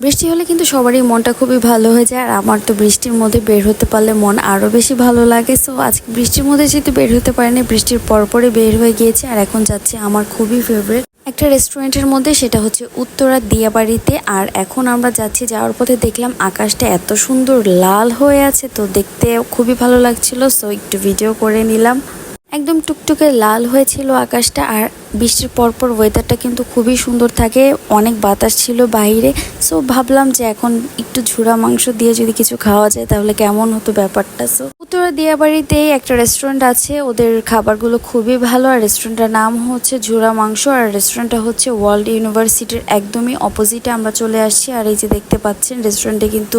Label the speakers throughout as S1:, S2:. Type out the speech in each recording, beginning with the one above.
S1: বৃষ্টি হলে কিন্তু সবারই মনটা খুবই ভালো হয়ে যায়, আর আমার তো বৃষ্টির মধ্যে বের হতে পারলে মন আরও বেশি ভালো লাগে। সো আজকে বৃষ্টির মধ্যে যেহেতু বের হতে পারিনি, বৃষ্টির পরপরই বের হয়ে গিয়েছে, আর এখন যাচ্ছে আমার খুবই ফেভারিট একটা রেস্টুরেন্টের মধ্যে, সেটা হচ্ছে উত্তরা দিয়াবাড়িতে। আর এখন আমরা যাচ্ছি, যাওয়ার পথে দেখলাম আকাশটা এত সুন্দর লাল হয়ে আছে, তো দেখতে খুবই ভালো লাগছিল। সো একটু ভিডিও করে নিলাম। একদম টুকটুকে লাল হয়েছিল আকাশটা, আর বৃষ্টির পরপর ওয়েদারটা কিন্তু খুবই সুন্দর থাকে, অনেক বাতাস ছিল বাইরে। সো ভাবলাম যে এখন একটু ঝুরা মাংস দিয়ে যদি কিছু খাওয়া যায় তাহলে কেমন হতো ব্যাপারটা। সো উত্তরা দিয়াবাড়িতেই একটা রেস্টুরেন্ট আছে, ওদের খাবারগুলো খুবই ভালো। আর রেস্টুরেন্টের নাম হচ্ছে ঝুরা মাংস, আর রেস্টুরেন্টটা হচ্ছে ওয়ার্ল্ড ইউনিভার্সিটির একদমই অপোজিটে আমরা চলে আসছি। আর এই যে দেখতে পাচ্ছেন রেস্টুরেন্টে কিন্তু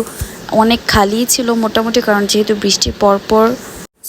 S1: অনেক খালি ছিল মোটামুটি, কারণ যেহেতু বৃষ্টির পরপর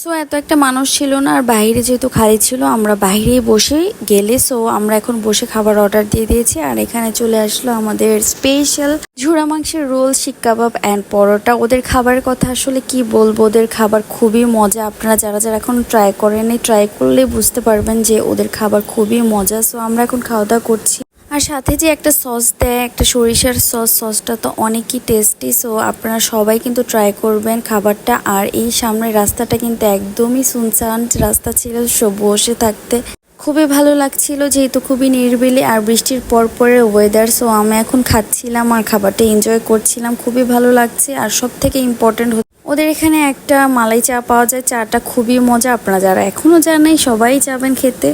S1: সো এত একটা মানুষ ছিল না, আর বাইরে যেহেতু খালি ছিল আমরা বাইরেই বসে গেলে। সো আমরা এখন বসে খাবার অর্ডার দিয়ে দিয়েছি, আর এখানে চলে আসলো আমাদের স্পেশাল ঝুরা মাংসের রোল, শিক কাবাব অ্যান্ড পরোটা। ওদের খাবারের কথা আসলে কি বলবো, ওদের খাবার খুবই মজা। আপনারা যারা যারা এখন ট্রাই করেননি, ট্রাই করলে বুঝতে পারবেন যে ওদের খাবার খুবই মজা। সো আমরা এখন খাওয়া দাওয়া করছি, আর সাথে যে একটা সস দেয়, একটা সরিষার সসটা তো অনেকই টেস্টি। সো আপনারা সবাই কিন্তু ট্রাই করবেন খাবারটা। আর এই সামনের রাস্তাটা কিন্তু একদমই সুনসান রাস্তা ছিল, সব বসে থাকতে খুবই ভালো লাগছিল, যেহেতু খুবই নিরিবিলি আর বৃষ্টির পরের ওয়েদার। সো আমি এখন খাচ্ছিলাম আর খাবারটা এনজয় করছিলাম, খুবই ভালো লাগছে। আর সব থেকে ইম্পর্টেন্ট ওদের এখানে একটা মালাই চা পাওয়া যায়, চাটা খুবই মজা। আপনারা যারা এখনো জানেন সবাই যাবেন খেতে।